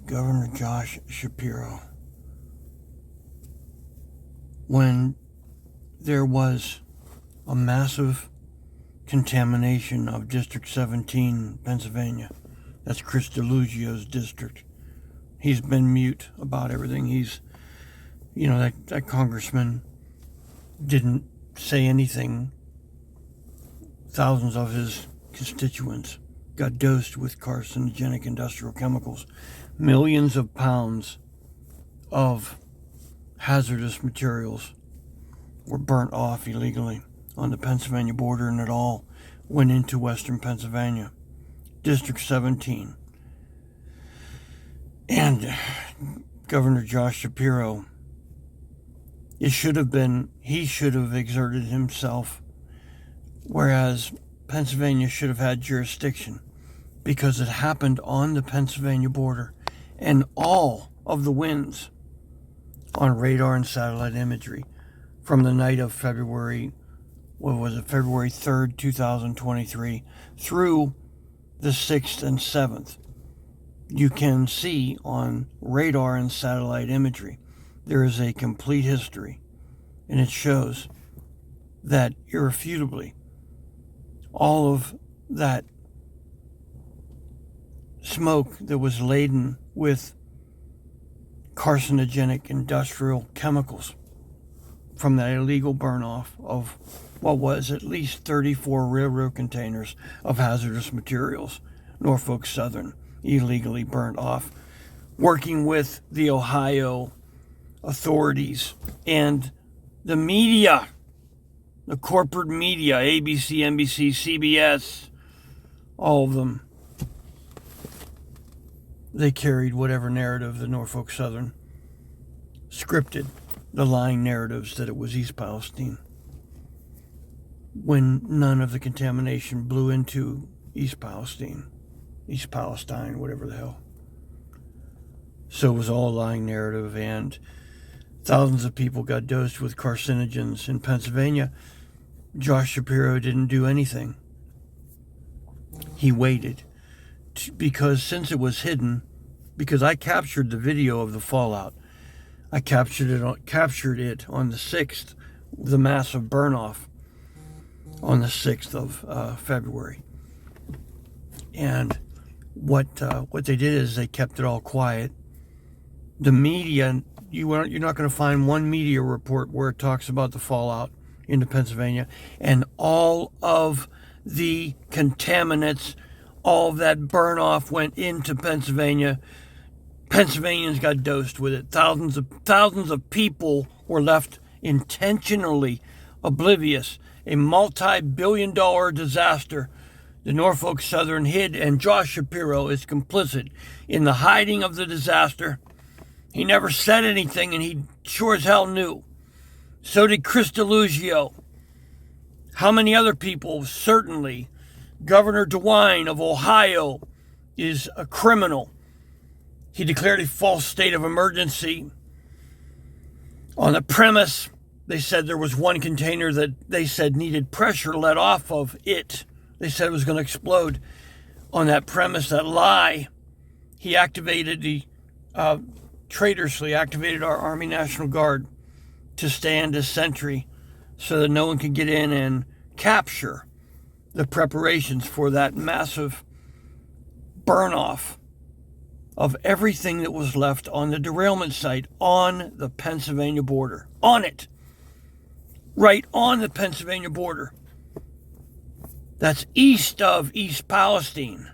Governor Josh Shapiro, when there was a massive contamination of District 17, Pennsylvania. That's Chris Deluzio's district. He's been mute about everything. That congressman didn't say anything. Thousands of his constituents got dosed with carcinogenic industrial chemicals. Millions of pounds of hazardous materials were burnt off illegally on the Pennsylvania border, and it all went into western Pennsylvania, District 17. And Governor Josh Shapiro, he should have exerted himself, whereas Pennsylvania should have had jurisdiction, because it happened on the Pennsylvania border, and all of the winds on radar and satellite imagery from the night of February 3rd, 2023 through the 6th and 7th. You can see on radar and satellite imagery, there is a complete history, and it shows that irrefutably all of that smoke that was laden with carcinogenic industrial chemicals from that illegal burn-off of what was at least 34 railroad containers of hazardous materials, Norfolk Southern illegally burnt off, working with the Ohio authorities and the media, the corporate media, ABC, NBC, CBS, all of them. They carried whatever narrative the Norfolk Southern scripted, the lying narratives that it was East Palestine, when none of the contamination blew into East Palestine, whatever the hell. So it was all a lying narrative, and thousands of people got dosed with carcinogens in Pennsylvania. Josh Shapiro didn't do anything. He waited, because since it was hidden, because I captured the video of the fallout. I captured it on the 6th, the massive burn-off on the 6th of February. And what they did is they kept it all quiet. The media, you're not going to find one media report where it talks about the fallout into Pennsylvania, and all of the contaminants, all of that burn-off went into Pennsylvania. Pennsylvanians got dosed with it. Thousands of people were left intentionally oblivious. A multi-billion-dollar disaster. The Norfolk Southern hid, and Josh Shapiro is complicit in the hiding of the disaster. He never said anything, and he sure as hell knew. So did Chris Deluzio. How many other people? Certainly. Governor DeWine of Ohio is a criminal. He declared a false state of emergency on the premise. They said there was one container that they said needed pressure let off of it. They said it was going to explode. On that premise, that lie, he traitorously activated our Army National Guard to stand as sentry so that no one could get in and capture the preparations for that massive burn-off of everything that was left on the derailment site on the Pennsylvania border. On it. Right on the Pennsylvania border. That's east of East Palestine.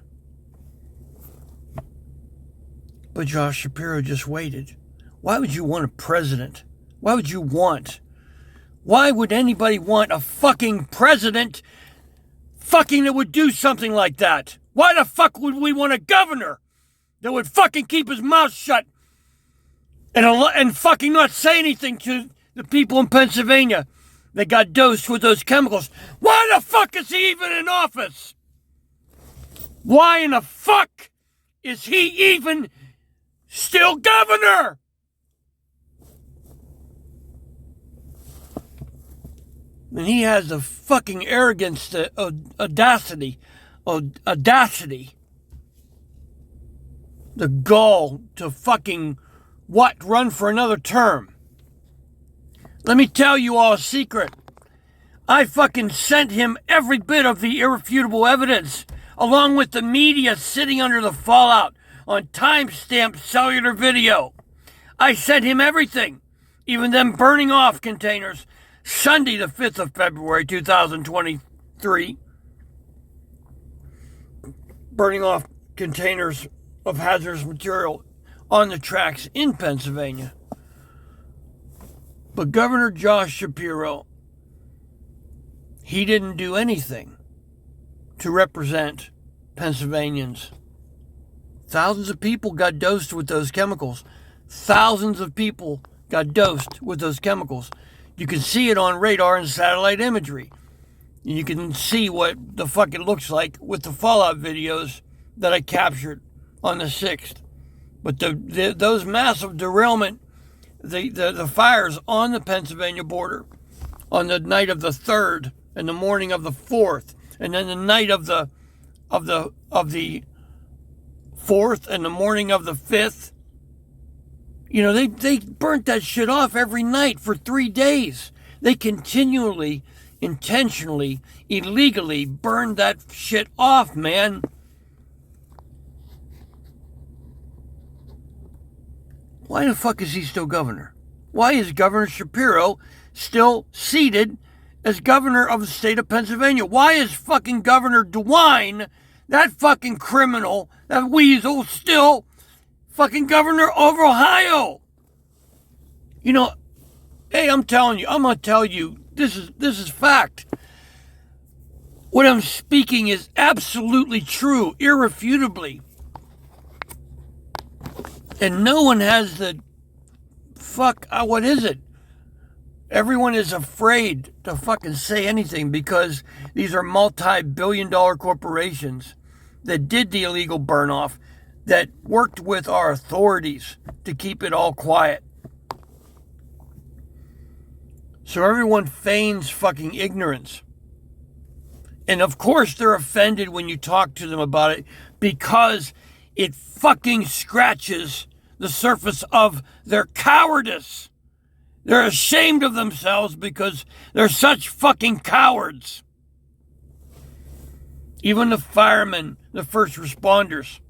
But Josh Shapiro just waited. Why would you want a president? Why would anybody want a fucking president that would do something like that? Why the fuck would we want a governor that would fucking keep his mouth shut and fucking not say anything to the people in Pennsylvania that got dosed with those chemicals? Why the fuck is he even in office? Why in the fuck is he even still governor? And he has the fucking arrogance, the the the gall to fucking, run for another term. Let me tell you all a secret. I fucking sent him every bit of the irrefutable evidence, along with the media sitting under the fallout on time-stamped cellular video. I sent him everything, even them burning off containers, Sunday the 5th of February 2023. Burning off containers of hazardous material on the tracks in Pennsylvania. But Governor Josh Shapiro, he didn't do anything to represent Pennsylvanians. Thousands of people got dosed with those chemicals. Thousands of people got dosed with those chemicals. You can see it on radar and satellite imagery. You can see what the fuck it looks like with the fallout videos that I captured on the 6th. But those massive derailment, the fires on the Pennsylvania border on the night of the 3rd and the morning of the 4th, and then the night of the 4th and the morning of the 5th, you know, they burnt that shit off every night for 3 days. They continually, intentionally, illegally burned that shit off, man. Why the fuck is he still governor? Why is Governor Shapiro still seated as governor of the state of Pennsylvania? Why is fucking Governor DeWine, that fucking criminal, that weasel, still fucking governor of Ohio? You know, hey, I'm gonna tell you, this is fact. What I'm speaking is absolutely true, irrefutably. And no one has the what is it? Everyone is afraid to fucking say anything because these are multi-billion-dollar corporations that did the illegal burn-off, that worked with our authorities to keep it all quiet. So everyone feigns fucking ignorance. And of course they're offended when you talk to them about it because it fucking scratches the surface of their cowardice. They're ashamed of themselves because they're such fucking cowards. Even the firemen, the first responders,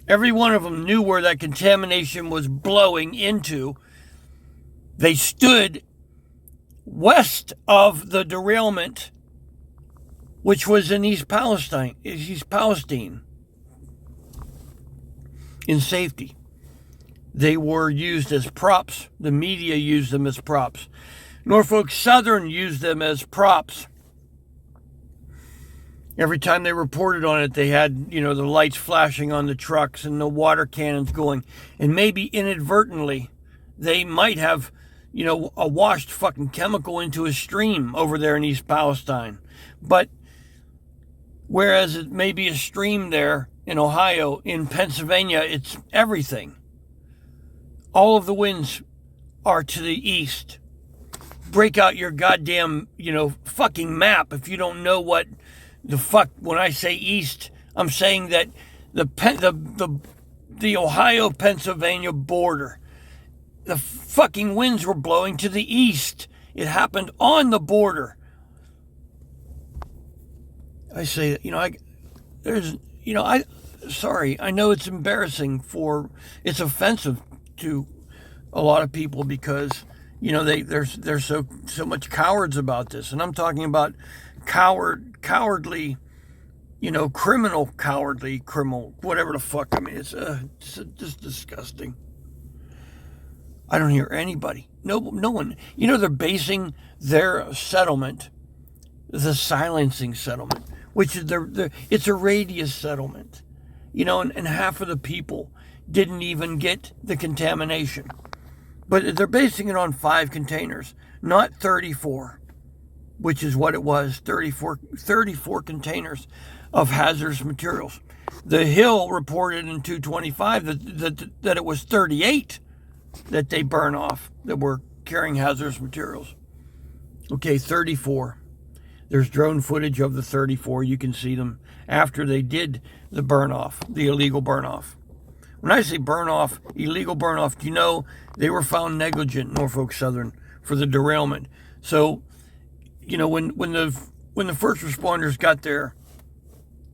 every one of them knew where that contamination was blowing into. They stood west of the derailment, which was in East Palestine, in safety. They were used as props. The media used them as props. Norfolk Southern used them as props. Every time they reported on it, they had, the lights flashing on the trucks and the water cannons going. And maybe inadvertently, they might have, a washed fucking chemical into a stream over there in East Palestine. But whereas it may be a stream there in Ohio, in Pennsylvania, it's everything. All of the winds are to the east. Break out your goddamn, fucking map if you don't know what the fuck. When I say east, I'm saying that the Ohio-Pennsylvania border, the fucking winds were blowing to the east. It happened on the border. I say that, sorry, I know it's embarrassing it's offensive to a lot of people because, they're so much cowards about this. And I'm talking about cowardly, criminal, whatever the fuck. I mean, it's just disgusting. I don't hear anybody. No one. They're basing their settlement, the silencing settlement, which is it's a radius settlement, and half of the people didn't even get the contamination. But they're basing it on 5 containers, not 34, which is what it was, 34 containers of hazardous materials. The Hill reported in 225 that it was 38 that they burn off that were carrying hazardous materials. Okay, 34. There's drone footage of the 34. You can see them after they did the burn off, the illegal burn off. When I say burn off, illegal burn off, do you know they were found negligent, Norfolk Southern, for the derailment? So, when the first responders got there,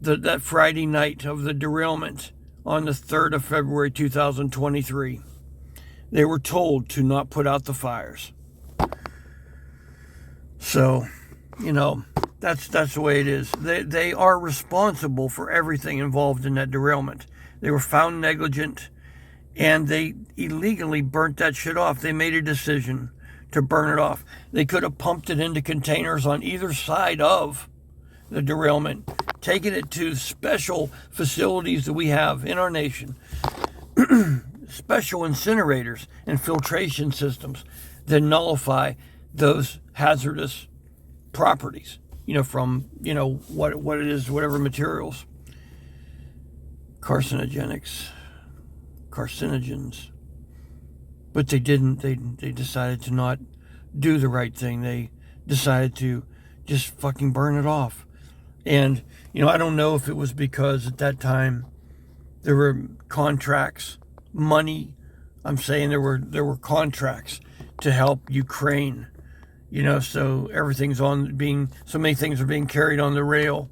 that Friday night of the derailment on the 3rd of February 2023, they were told to not put out the fires. So, that's the way it is. They are responsible for everything involved in that derailment. They were found negligent, and they illegally burnt that shit off. They made a decision to burn it off. They could have pumped it into containers on either side of the derailment, taken it to special facilities that we have in our nation, special incinerators and filtration systems that nullify those hazardous properties, from, what it is, whatever materials, carcinogens. But they didn't. They decided to not do the right thing. They decided to just fucking burn it off. And, I don't know if it was because at that time there were contracts, money. I'm saying there were contracts to help Ukraine, so so many things are being carried on the rail.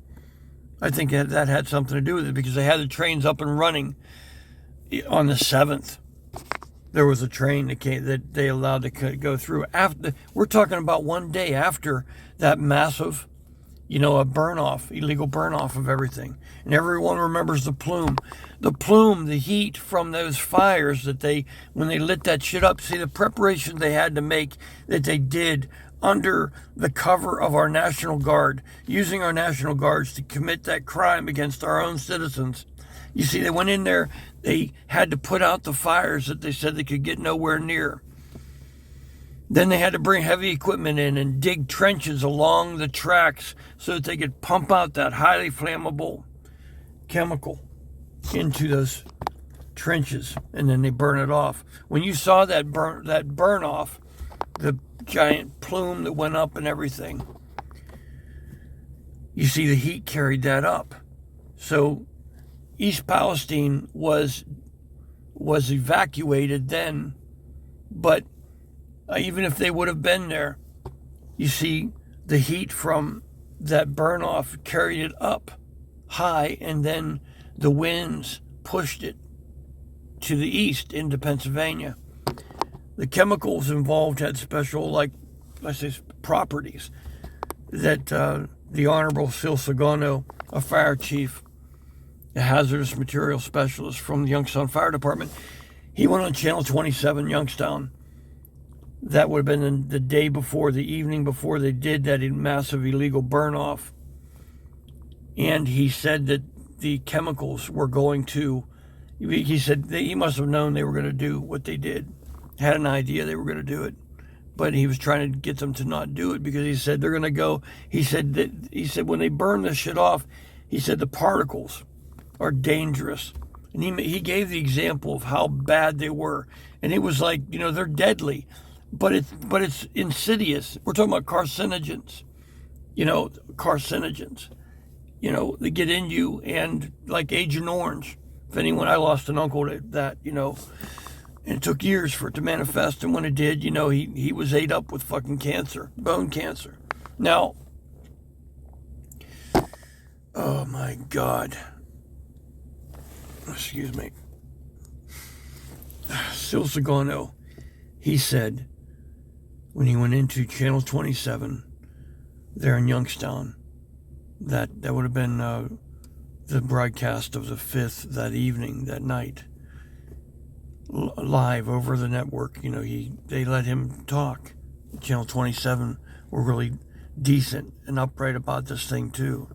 I think that had something to do with it, because they had the trains up and running on the 7th. There was a train that they allowed to go through. We're talking about one day after that massive, illegal burn off of everything. And everyone remembers the plume, the heat from those fires when they lit that shit up. See, the preparation they had to make, that they did under the cover of our National Guard, using our National Guards to commit that crime against our own citizens. You see, they went in there, they had to put out the fires that they said they could get nowhere near. Then they had to bring heavy equipment in and dig trenches along the tracks so that they could pump out that highly flammable chemical into those trenches, and then they burn it off. When you saw that burn off, the giant plume that went up and everything, you see the heat carried that up. So East Palestine was evacuated then, but even if they would have been there, you see the heat from that burn off carried it up high, and then the winds pushed it to the east into Pennsylvania. The chemicals involved had special, properties that the Honorable Sil Sagano, a fire chief, a hazardous material specialist from the Youngstown Fire Department, he went on Channel 27 Youngstown. That would have been the day before, the evening before they did that massive illegal burn off. And he said that the chemicals were going to, he said he must have known they were going to do what they did, had an idea they were going to do it, but he was trying to get them to not do it, because he said they're going to go, he said when they burn this shit off, he said the particles are dangerous. And he gave the example of how bad they were. And it was like, they're deadly, but it's insidious. We're talking about carcinogens, they get in you, and like Agent Orange. I lost an uncle to that, and it took years for it to manifest. And when it did, he was ate up with fucking cancer, bone cancer. Now, oh my God. Excuse me. Sil Sagano, he said when he went into Channel 27 there in Youngstown, that would have been the broadcast of the 5th that evening, that night, live over the network. They let him talk. Channel 27 were really decent and upright about this thing too.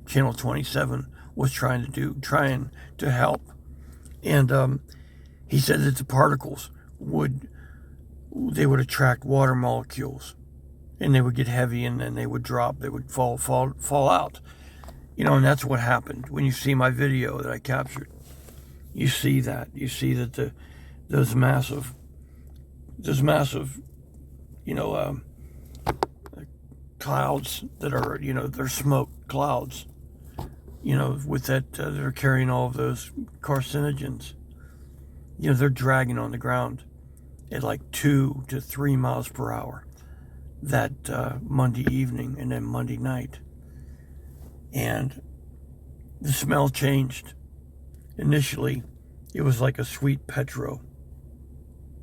Channel 27 was trying to help. And he said that the particles would attract water molecules, and they would get heavy, and then they would drop, they would fall out. And that's what happened. When you see my video that I captured, you see that those massive clouds that are, they're smoke clouds, with that, they're carrying all of those carcinogens. they're dragging on the ground at like 2 to 3 miles per hour that Monday evening and then Monday night. And the smell changed. Initially, it was like a sweet petro,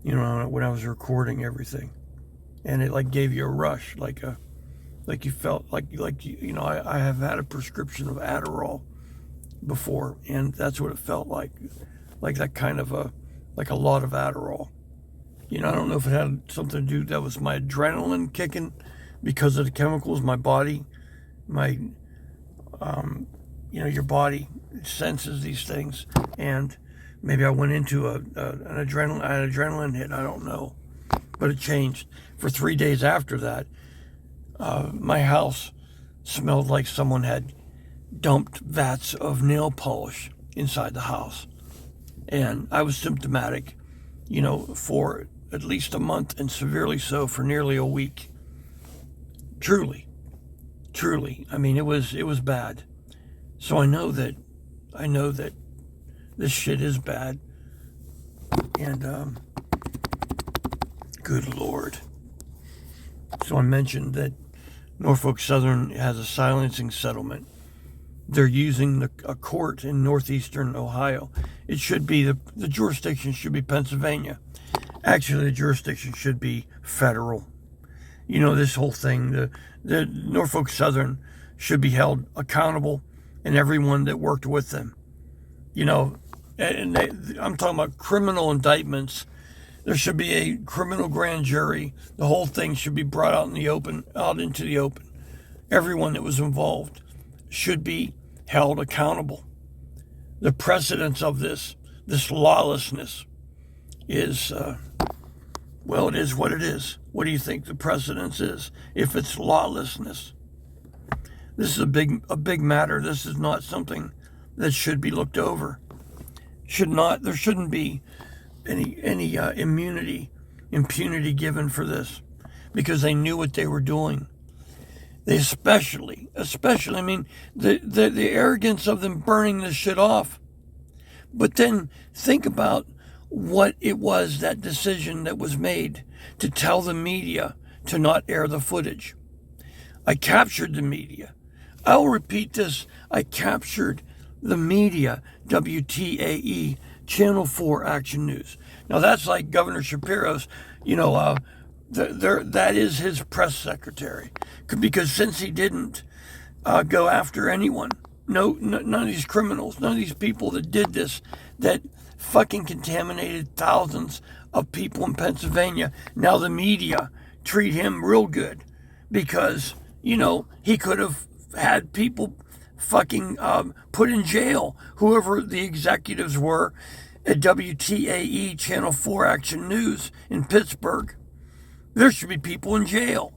when I was recording everything. And it like gave you a rush, like you felt like I have had a prescription of Adderall before, and that's what it felt like that kind of a lot of Adderall. I don't know if it had something to do, that was my adrenaline kicking because of the chemicals, my body, your body senses these things, and maybe I went into an adrenaline hit, I don't know, but it changed. For 3 days after that, my house smelled like someone had dumped vats of nail polish inside the house, and I was symptomatic, for at least a month, and severely so for nearly a week. Truly, I mean, it was bad. So I know that this shit is bad, and good Lord. So I mentioned that Norfolk Southern has a silencing settlement. They're using a court in northeastern Ohio. It should be, the jurisdiction should be Pennsylvania. Actually, the jurisdiction should be federal. This whole thing, the Norfolk Southern should be held accountable, and everyone that worked with them. And I'm talking about criminal indictments. There should be a criminal grand jury. The whole thing should be brought out into the open. Everyone that was involved should be held accountable. The precedence of this lawlessness is, it is what it is. What do you think the precedence is if it's lawlessness? This is a big matter. This is not something that should be looked over. There shouldn't be any impunity given for this, because they knew what they were doing. They especially, I mean, the arrogance of them burning this shit off. But then think about what it was, that decision that was made to tell the media to not air the footage. I captured the media. I'll repeat this. I captured the media, WTAE, Channel 4 Action News. Now that's like Governor Shapiro's, that is his press secretary. Because since he didn't go after anyone, none of these criminals, none of these people that did this, that fucking contaminated thousands of people in Pennsylvania, now the media treat him real good because, he could have had people fucking put in jail, whoever the executives were at WTAE Channel 4 Action News in Pittsburgh. There should be people in jail.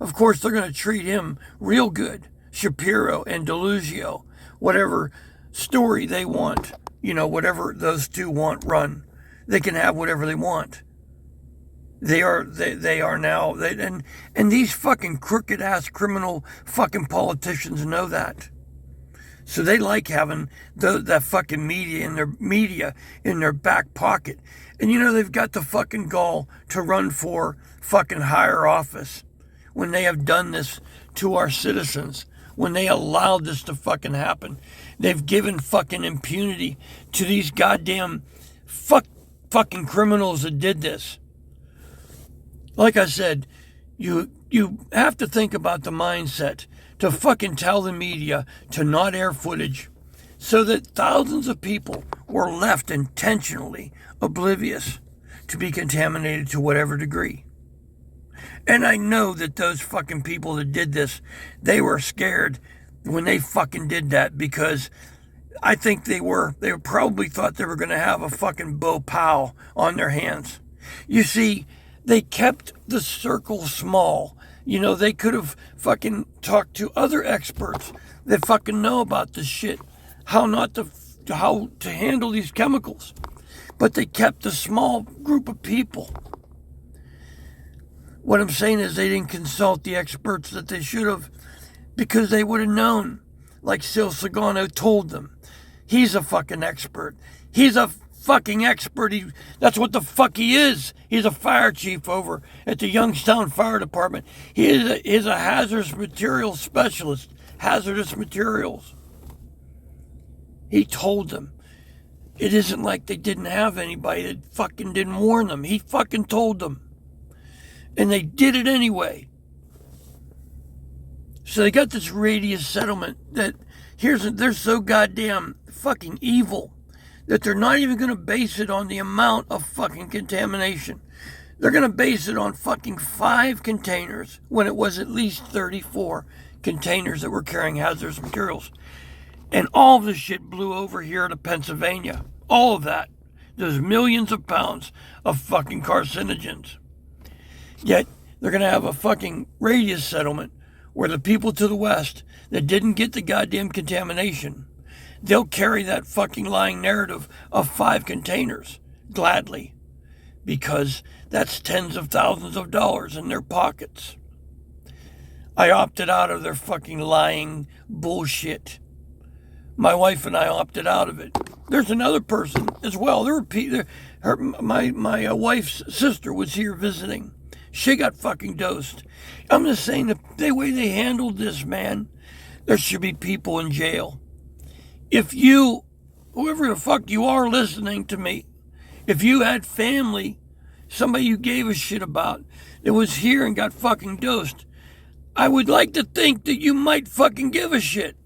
Of course, they're going to treat him real good. Shapiro and Deluzio, whatever story they want, whatever those two want run, they can have whatever they want. They are now, and these fucking crooked ass criminal fucking politicians know that. So they like having that fucking media in their back pocket. And they've got the fucking gall to run for fucking higher office when they have done this to our citizens, when they allowed this to fucking happen. They've given fucking impunity to these goddamn fucking criminals that did this. Like I said, you have to think about the mindset to fucking tell the media to not air footage so that thousands of people were left intentionally oblivious to be contaminated to whatever degree. And I know that those fucking people that did this, they were scared when they fucking did that, because I think they probably thought they were going to have a fucking Bhopal on their hands. You see, they kept the circle small. They could have fucking talked to other experts that fucking know about this shit, how to handle these chemicals. But they kept a small group of people. What I'm saying is they didn't consult the experts that they should have, because they would have known, like Sil Sagano told them. He's a fucking expert. He's a fucking expert. That's what the fuck he is. He's a fire chief over at the Youngstown Fire Department. He is a hazardous materials specialist. Hazardous materials. He told them. It isn't like they didn't have anybody that fucking didn't warn them. He fucking told them. And they did it anyway. So they got this radius settlement that they're so goddamn fucking evil that they're not even going to base it on the amount of fucking contamination. They're going to base it on fucking 5 containers when it was at least 34 containers that were carrying hazardous materials. And all of this shit blew over here to Pennsylvania. All of that. There's millions of pounds of fucking carcinogens. Yet, they're going to have a fucking radius settlement where the people to the west that didn't get the goddamn contamination, they'll carry that fucking lying narrative of 5 containers gladly. Because that's tens of thousands of dollars in their pockets. I opted out of their fucking lying bullshit. My wife and I opted out of it. There's another person as well. My wife's sister was here visiting. She got fucking dosed. I'm just saying, the way they handled this, man, there should be people in jail. If you, whoever the fuck you are listening to me, if you had family, somebody you gave a shit about, that was here and got fucking dosed, I would like to think that you might fucking give a shit.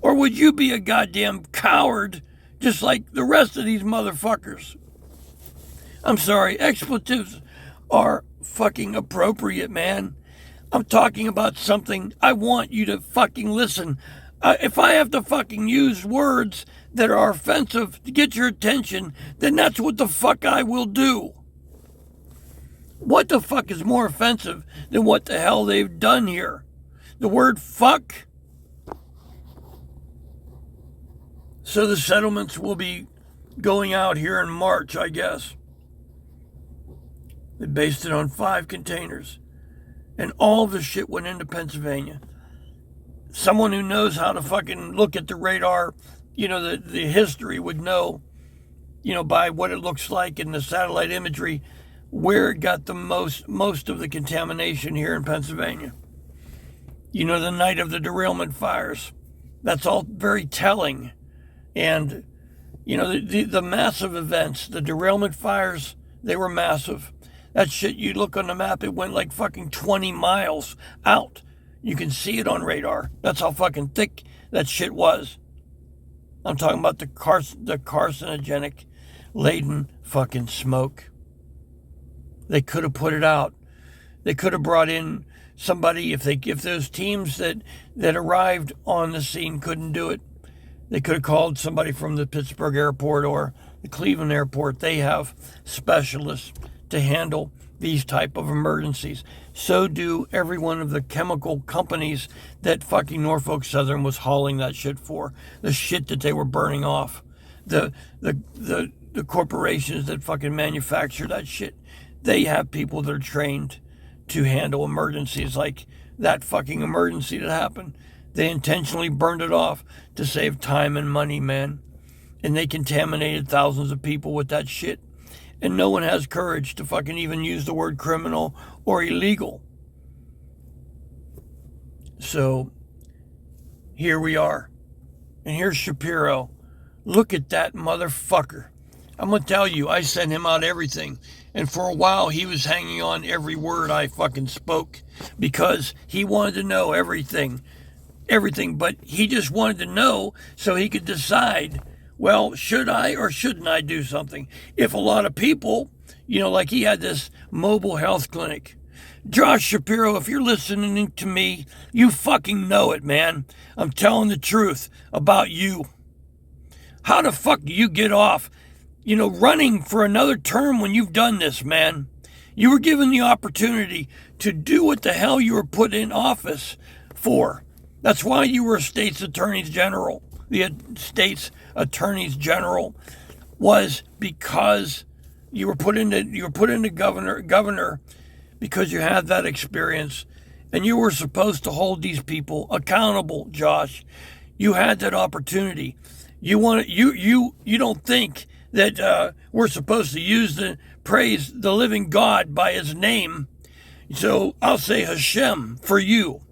Or would you be a goddamn coward just like the rest of these motherfuckers? I'm sorry, expletives are fucking appropriate, man. I'm talking about something I want you to fucking listen. If I have to fucking use words that are offensive to get your attention, then that's what the fuck I will do. What the fuck is more offensive than what the hell they've done here? The word fuck? So the settlements will be going out here in March, I guess. They based it on 5 containers. And all the shit went into Pennsylvania. Someone who knows how to fucking look at the radar, the history would know, by what it looks like in the satellite imagery, where it got the most of the contamination here in Pennsylvania. The night of the derailment fires. That's all very telling. And, the massive events, the derailment fires, they were massive. That shit, you look on the map, it went like fucking 20 miles out. You can see it on radar. That's how fucking thick that shit was. I'm talking about the carcinogenic laden fucking smoke. They could have put it out. They could have brought in somebody if those teams that arrived on the scene couldn't do it. They could have called somebody from the Pittsburgh airport or the Cleveland airport. They have specialists to handle these type of emergencies. So do every one of the chemical companies that fucking Norfolk Southern was hauling that shit for. The shit that they were burning off. The corporations that fucking manufacture that shit. They have people that are trained to handle emergencies like that fucking emergency that happened. They intentionally burned it off to save time and money, man. And they contaminated thousands of people with that shit. And no one has courage to fucking even use the word criminal or illegal. So, here we are. And here's Shapiro. Look at that motherfucker. I'm going to tell you, I sent him out everything. And for a while, he was hanging on every word I fucking spoke. Because he wanted to know everything. But he just wanted to know so he could decide, well, should I or shouldn't I do something? If a lot of people, like he had this mobile health clinic. Josh Shapiro, if you're listening to me, you fucking know it, man. I'm telling the truth about you. How the fuck do you get off, running for another term when you've done this, man? You were given the opportunity to do what the hell you were put in office for. That's why you were state's attorneys general. The state's attorneys general was because you were put into governor because you had that experience, and you were supposed to hold these people accountable, Josh. You had that opportunity. You don't think that we're supposed to praise the living God by his name. So I'll say Hashem for you,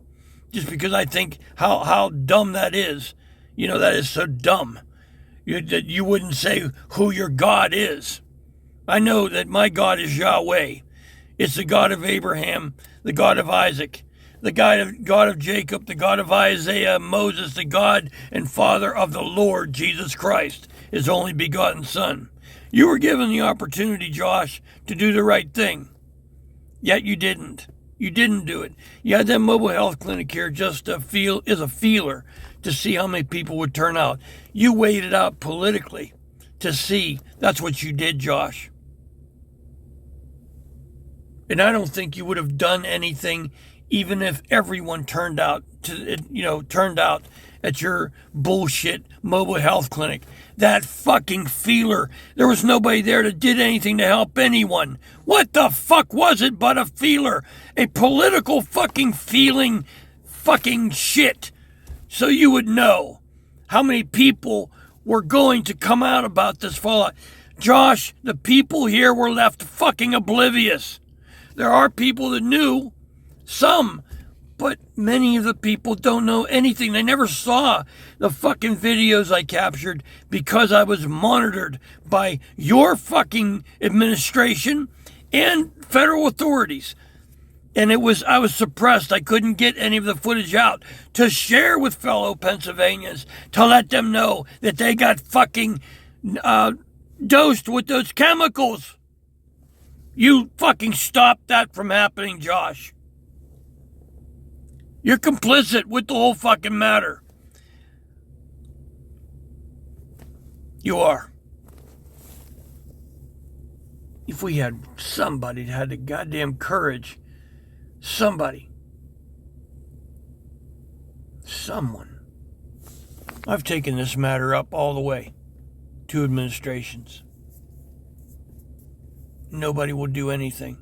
just because I think how dumb that is. That is so dumb. That you wouldn't say who your God is. I know that my God is Yahweh. It's the God of Abraham, the God of Isaac, the God of Jacob, the God of Isaiah, Moses, the God and Father of the Lord Jesus Christ, his only begotten Son. You were given the opportunity, Josh, to do the right thing. Yet you didn't. You didn't do it. You had that mobile health clinic here just as a feeler to see how many people would turn out. You weighed it out politically to see. That's what you did, Josh. And I don't think you would have done anything even if everyone turned out at your bullshit mobile health clinic. That fucking feeler. There was nobody there that did anything to help anyone. What the fuck was it but a feeler? A political fucking feeling fucking shit. So you would know how many people were going to come out about this fallout. Josh, the people here were left fucking oblivious. There are people that knew, some, but many of the people don't know anything. They never saw the fucking videos I captured because I was monitored by your fucking administration and federal authorities. And I was suppressed. I couldn't get any of the footage out to share with fellow Pennsylvanians, to let them know that they got fucking dosed with those chemicals. You fucking stopped that from happening, Josh. You're complicit with the whole fucking matter. You are. If we had somebody that had the goddamn courage, someone. I've taken this matter up all the way. 2 administrations. Nobody will do anything.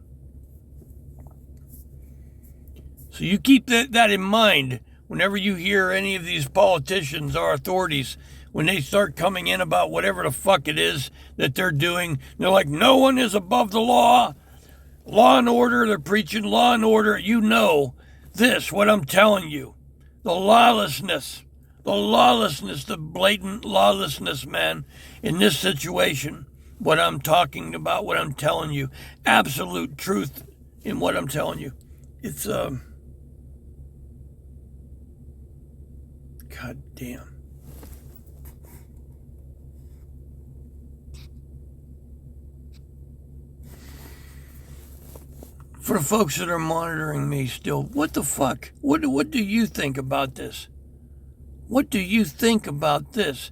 So you keep that in mind whenever you hear any of these politicians or authorities, when they start coming in about whatever the fuck it is that they're doing. They're like, no one is above the law. Law and order. They're preaching law and order. You know this, what I'm telling you. The lawlessness, the blatant lawlessness, man, in this situation. What I'm talking about, what I'm telling you. Absolute truth in what I'm telling you. It's, God damn. For the folks that are monitoring me still, what the fuck? What do you think about this? What do you think about this?